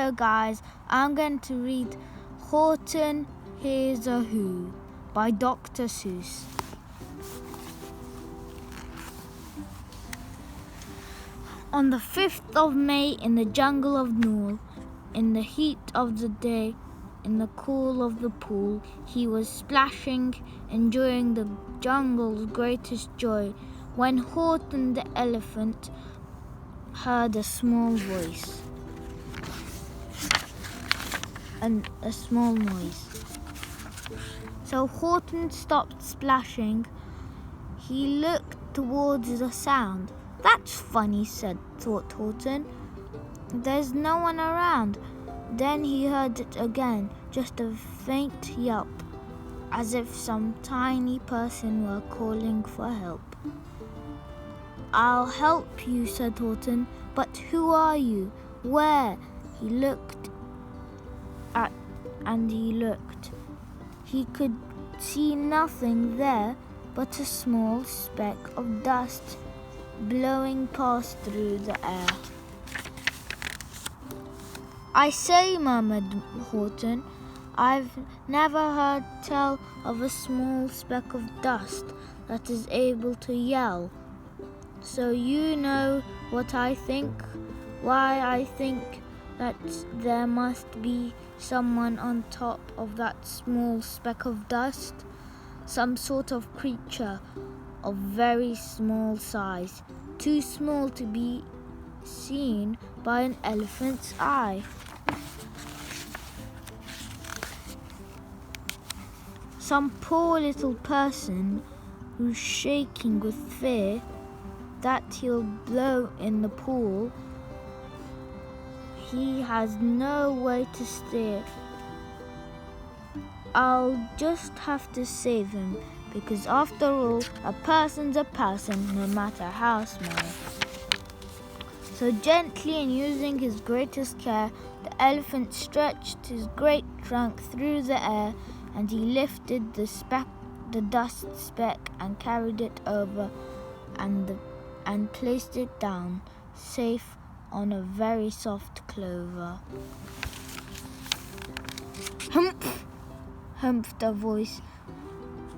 Hello guys, I'm going to read Horton Hears a Who by Dr. Seuss. On the 5th of May in the jungle of Nool, in the heat of the day, in the cool of the pool, he was splashing, enjoying the jungle's greatest joy, when Horton the elephant heard a small voice and a small noise. So Horton stopped splashing. He looked towards the sound. That's funny, thought Horton. There's no one around. Then he heard it again, just a faint yelp, as if some tiny person were calling for help. I'll help you, said Horton, but who are you? Where? He looked. He could see nothing there but a small speck of dust blowing past through the air. I say, murmured Horton, I've never heard tell of a small speck of dust that is able to yell. So you know what I think? Why, I think that there must be someone on top of that small speck of dust, some sort of creature of very small size, too small to be seen by an elephant's eye. Some poor little person who's shaking with fear that he'll blow in the pool. He has no way to steer. I'll just have to save him, because after all, a person's a person, no matter how small. So gently and using his greatest care, the elephant stretched his great trunk through the air, and he lifted the dust speck and carried it over and placed it down, safe on a very soft clover. Humph! Humphed a voice.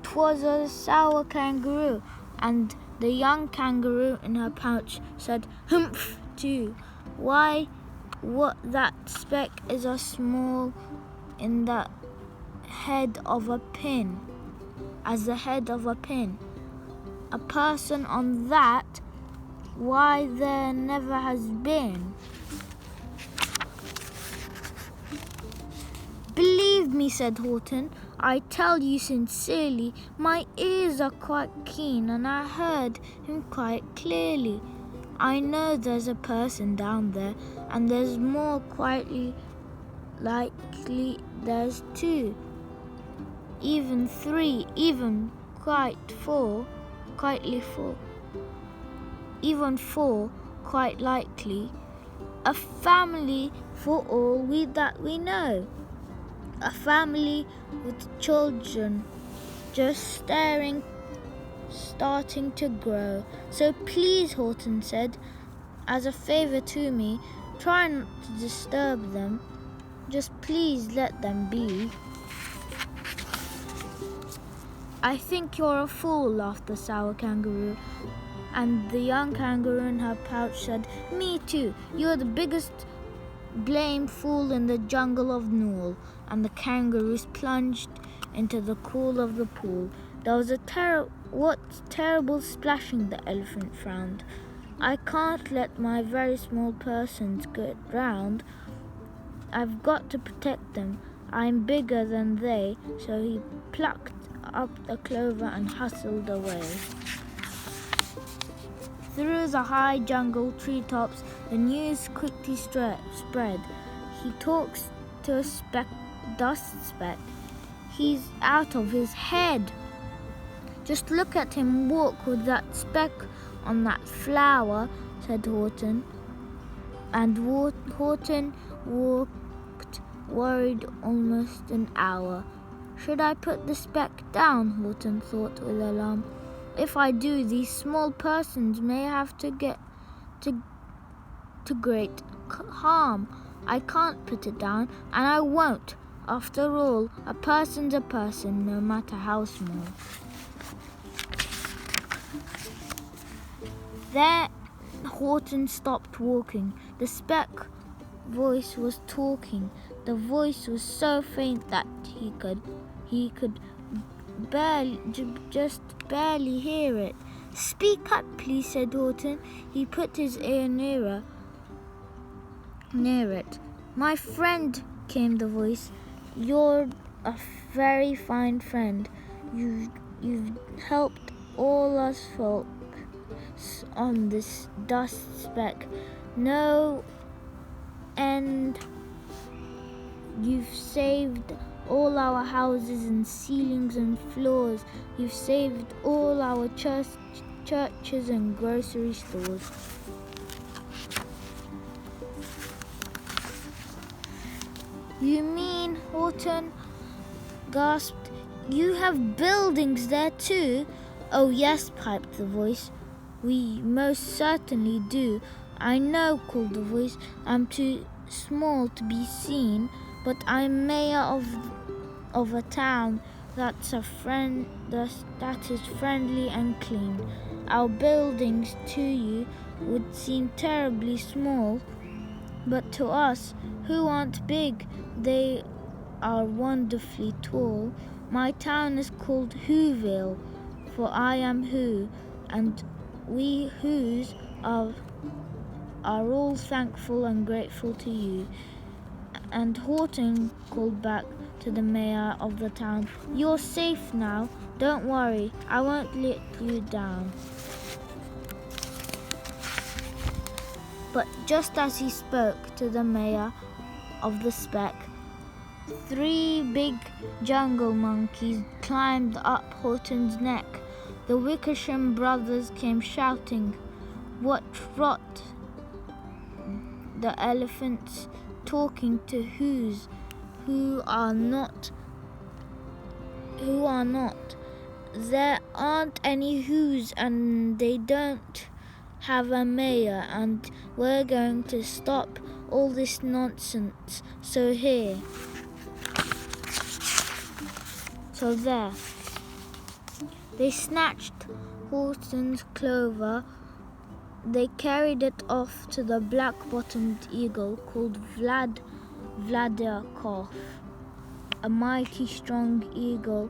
'Twas a sour kangaroo, and the young kangaroo in her pouch said humph too. Why, what that speck is as small in the head of a pin, as the head of a pin. A person on that, why there never has been. Believe me, said Horton, I tell you sincerely, my ears are quite keen and I heard him quite clearly. I know there's a person down there, and there's more quietly likely there's two, even three, even even four, quite likely. A family for all that we know. A family with children just starting to grow. So please, Horton said, as a favor to me, try not to disturb them. Just please let them be. I think you're a fool, laughed the sour kangaroo. And the young kangaroo in her pouch said, Me too, you're the biggest blame fool in the jungle of Nool. And the kangaroos plunged into the cool of the pool. There was what terrible splashing, the elephant frowned. I can't let my very small persons get drowned. I've got to protect them. I'm bigger than they. So he plucked up the clover and hustled away. Through the high jungle treetops, the news quickly spread. He talks to a dust speck. He's out of his head. Just look at him walk with that speck on that flower, said Horton. And Horton walked worried almost an hour. Should I put the speck down? Horton thought with alarm. If I do, these small persons may have to get to great harm. I can't put it down, and I won't. After all, a person's a person, no matter how small. There, Horton stopped walking. The speck voice was talking. The voice was so faint that he could just barely hear it. "Speak up, please," said Horton. He put his ear near it. "My friend," came the voice. "You're a very fine friend. You've helped all us folks on this dust speck. No end. You've saved all our houses and ceilings and floors. You've saved all our churches and grocery stores." "You mean," Horton gasped, "you have buildings there too?" "Oh yes," piped the voice. "We most certainly do." "I know," called the voice. "I'm too small to be seen, but I'm mayor of a town that is friendly and clean. Our buildings to you would seem terribly small, but to us, who aren't big, they are wonderfully tall. My town is called Whoville, for I am Who, and we Whos are all thankful and grateful to you." And Horton called back to the mayor of the town, "You're safe now. Don't worry, I won't let you down." But just as he spoke to the mayor of the speck, 3 big jungle monkeys climbed up Horton's neck. The Wickersham brothers came shouting, "What rot! The elephants talking to Whos who are not. There aren't any Whos, and they don't have a mayor, and we're going to stop all this nonsense. So there." They snatched Horton's clover. They carried it off to the black-bottomed eagle called Vladikov, a mighty strong eagle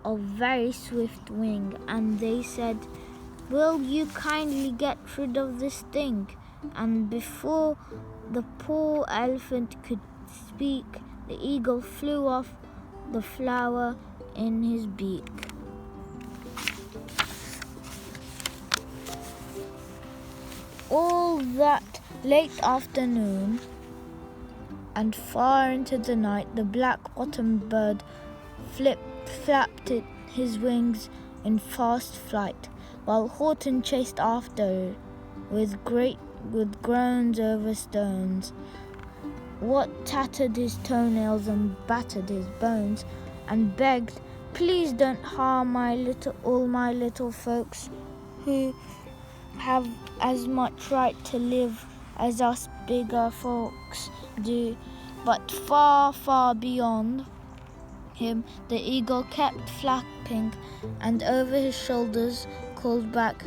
of very swift wing, and they said, "Will you kindly get rid of this thing?" And before the poor elephant could speak, the eagle flew off the flower in his beak. All that late afternoon and far into the night, the black-bottomed bird flapped his wings in fast flight, while Horton chased after it with groans over stones. What tattered his toenails and battered his bones, and begged, "Please don't harm all my little folks, who have as much right to live as us bigger folks do." But far, far beyond him, the eagle kept flapping, and over his shoulders called back,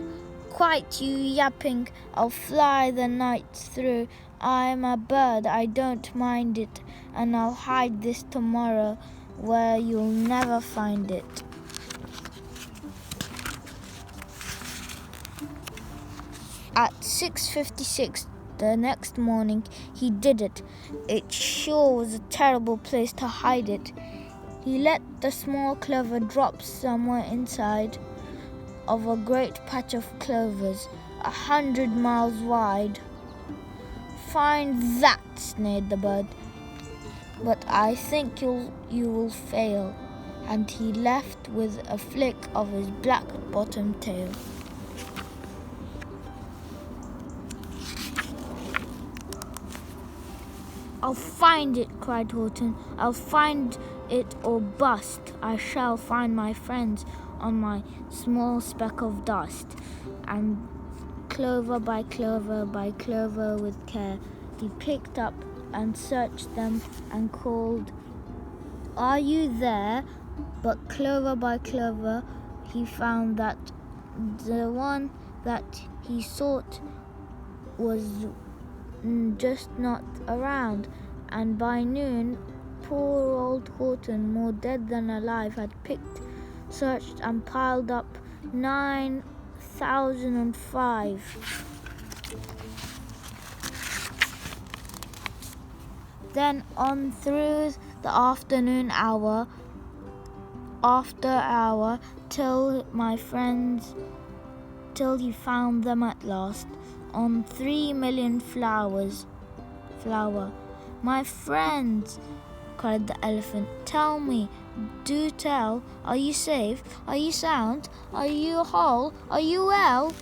"Quite, you yapping, I'll fly the night through. I'm a bird, I don't mind it, and I'll hide this tomorrow where you'll never find it." At 6:56 the next morning, he did it. It sure was a terrible place to hide it. He let the small clover drop somewhere inside of a great patch of clovers, 100 miles wide. "Find that," sneered the bird, "but I think you will fail." And he left with a flick of his black-bottomed tail. "I'll find it," cried Horton. "I'll find it or bust. I shall find my friends on my small speck of dust." And clover by clover by clover, with care, he picked up and searched them and called, "Are you there?" But clover by clover, he found that the one that he sought was just not around, and by noon, poor old Horton, more dead than alive, had picked, searched, and piled up 9,005. Then on through the afternoon hour, after hour, till he found them at last, on 3,000,000 flower. "My friends," cried the elephant, "tell me, do tell, are you safe? Are you sound? Are you whole? Are you well?"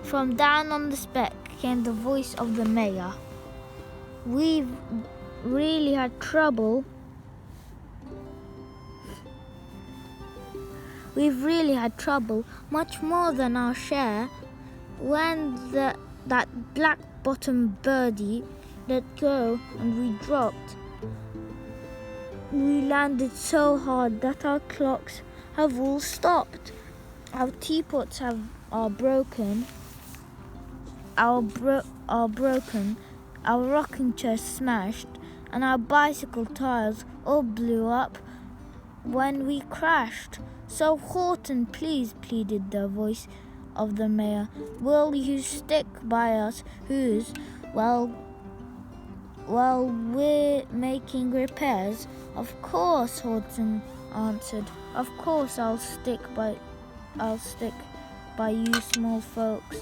From down on the speck came the voice of the mayor. We've really had trouble, much more than our share. When that black-bottomed birdie let go and we dropped, we landed so hard that our clocks have all stopped. Our teapots are broken. Our rocking chair smashed, and our bicycle tires all blew up when we crashed. So Horton, please," pleaded the voice of the mayor, "will you stick by us who's, while we're making repairs?" "Of course," Horton answered. "Of course I'll stick by you small folks,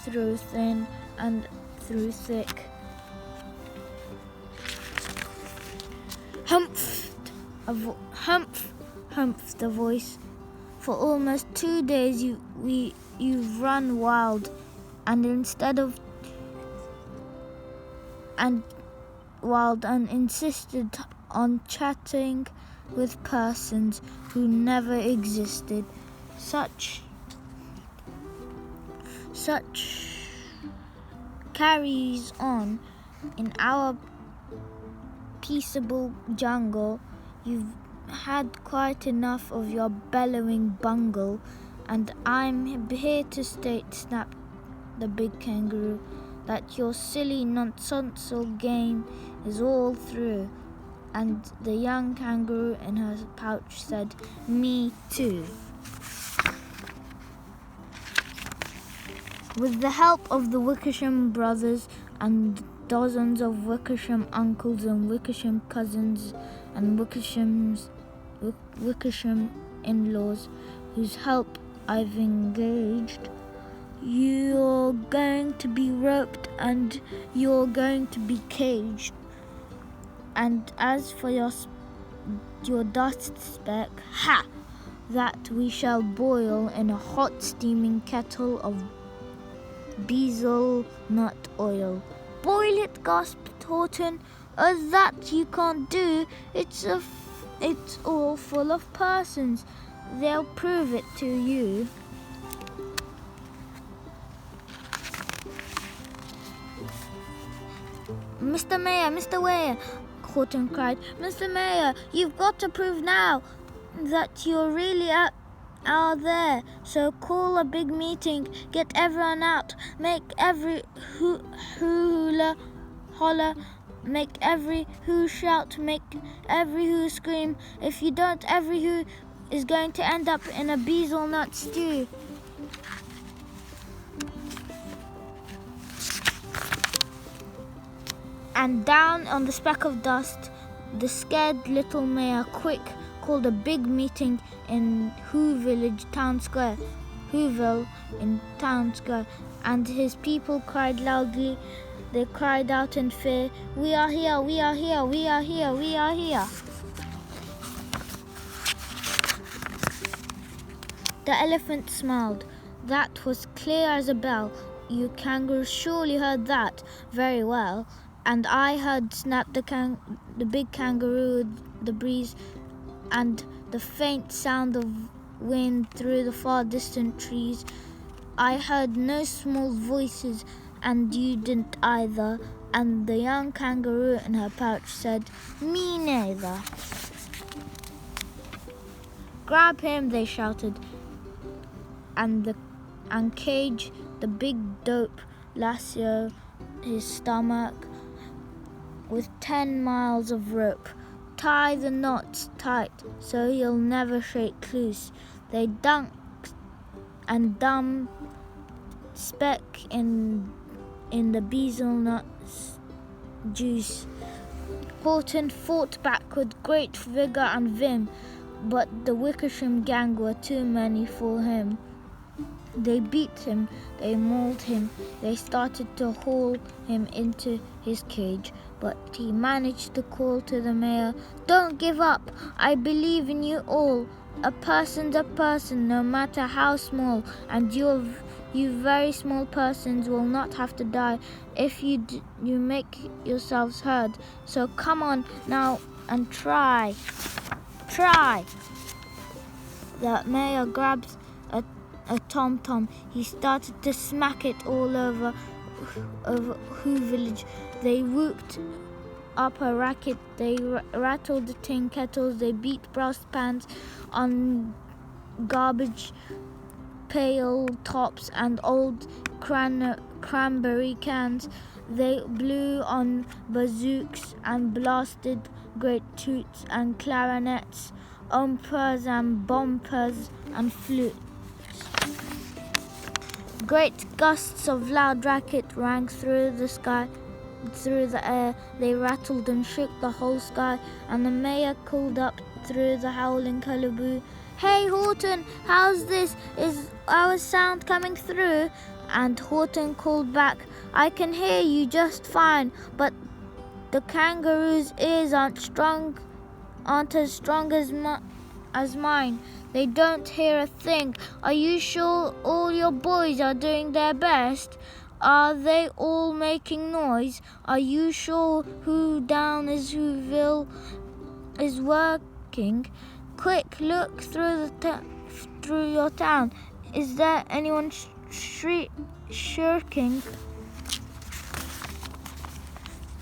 through thin and through thick." Humphed the voice. "For almost 2 days you've run wild, and insisted on chatting with persons who never existed. Such carries on in our peaceable jungle. You've had quite enough of your bellowing bungle, and I'm here to state," snapped the big kangaroo, "that your silly nonsensical game is all through." And the young kangaroo in her pouch said, "Me too." With the help of the Wickersham brothers and dozens of Wickersham uncles and Wickersham cousins and Wickersham in-laws, whose help I've engaged, you're going to be roped and you're going to be caged. And as for your dust speck, that we shall boil in a hot steaming kettle of bezel nut oil." "Boil it," gasped Horton. "Oh, that you can't do. It's all full of persons. They'll prove it to you." "Mr. Mayor," Horton cried. "Mr. Mayor, you've got to prove now that you're really out there. So call a big meeting, get everyone out, make every hula holler, make every who shout, make every who scream. If you don't, every who is going to end up in a bezel nut stew." And down on the speck of dust, the scared little mayor quick called a big meeting in Whoville in Town Square, and his people cried loudly. They cried out in fear, "We are here, we are here, we are here, we are here." The elephant smiled. "That was clear as a bell. You kangaroos surely heard that very well." "And I heard," snapped the big kangaroo, "the breeze and the faint sound of wind through the far distant trees. I heard no small voices, and you didn't either. And the young kangaroo in her pouch said, me neither. Grab him, they shouted, and cage the big dope lasso his stomach with 10 miles of rope. Tie the knots tight so he'll never shake loose. They dunked and dumped speck in the bezelnut's juice. Horton fought back with great vigor and vim, but the Wickersham gang were too many for him. They beat him, they mauled him, they started to haul him into his cage, but he managed to call to the mayor, don't give up, I believe in you all. A person's a person, no matter how small, and you very small persons will not have to die if you make yourselves heard. So come on now and try. The mayor grabs a tom-tom. He started to smack it all over Who village. They whooped up a racket. They rattled the tin kettles. They beat brass pans on garbage pail tops and old cranberry cans. They blew on bazooks and blasted great toots and clarinets, ompers and bumpers and flutes. Great gusts of loud racket rang through the air. They rattled and shook the whole sky, and the mayor called up through the howling hullabaloo, hey Horton, how's this? Is our sound coming through? And Horton called back, I can hear you just fine, but the kangaroo's ears aren't as strong as mine. They don't hear a thing. Are you sure all your boys are doing their best? Are they all making noise? Are you sure who down is Whoville is working? Quick, look through your town. Is there anyone shirking?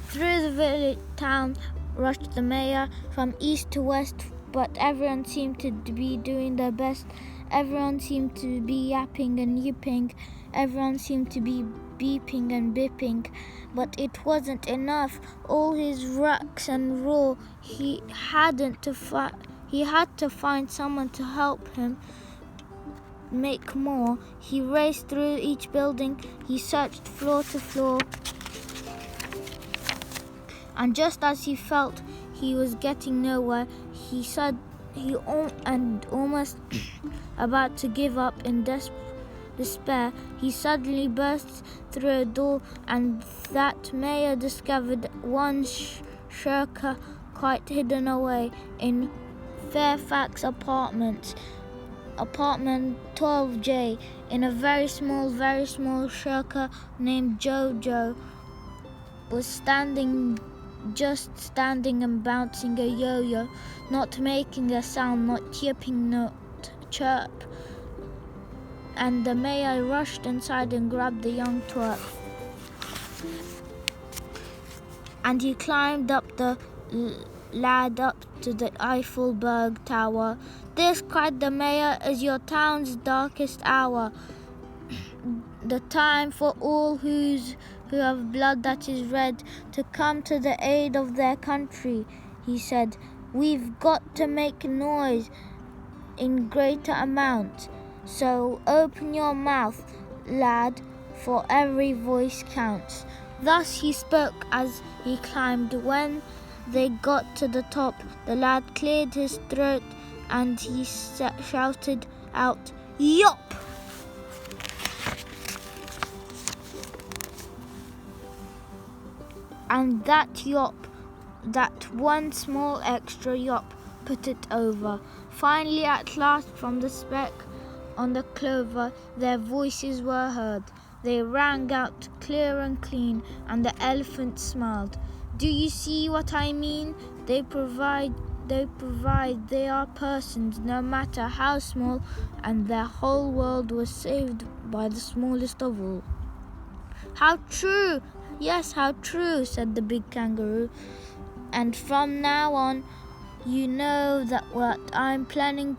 Through the village town rushed the mayor from east to west, but everyone seemed to be doing their best. Everyone seemed to be yapping and yipping. Everyone seemed to be beeping and bipping. But it wasn't enough. All his rucks and roar, he had to find someone to help him make more. He raced through each building. He searched floor to floor. And just as he felt he was getting nowhere, almost about to give up in despair, he suddenly burst through a door, and that mayor discovered one shirker quite hidden away in Fairfax apartment 12J, in a very small shirker named Jojo was just standing and bouncing a yo-yo, not making a sound, not yipping, not chirp. And the mayor rushed inside and grabbed the young twerp. And he climbed up the ladder up to the Eiffelberg Tower. This, cried the mayor, is your town's darkest hour. The time for all who have blood that is red to come to the aid of their country, he said. We've got to make noise in greater amount. So open your mouth, lad, for every voice counts. Thus he spoke as he climbed. When they got to the top, the lad cleared his throat and he shouted out, Yop! And that yop, that one small extra yop, put it over. Finally, at last, from the speck on the clover, their voices were heard. They rang out clear and clean, and the elephant smiled. Do you see what I mean? They are persons, no matter how small, and their whole world was saved by the smallest of all. How true! Yes, how true, said the big kangaroo. And from now on, you know that what I'm planning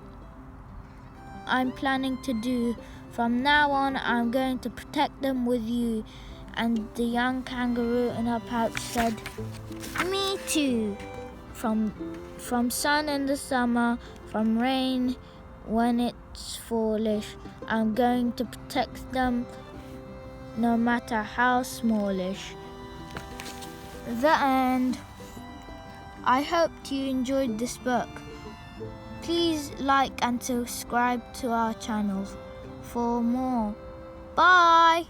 to do. From now on, I'm going to protect them with you. And the young kangaroo in her pouch said, me too. From sun in the summer, from rain when it's fallish, I'm going to protect them no matter how smallish. The end. I hope you enjoyed this book. Please like and subscribe to our channel for more. Bye!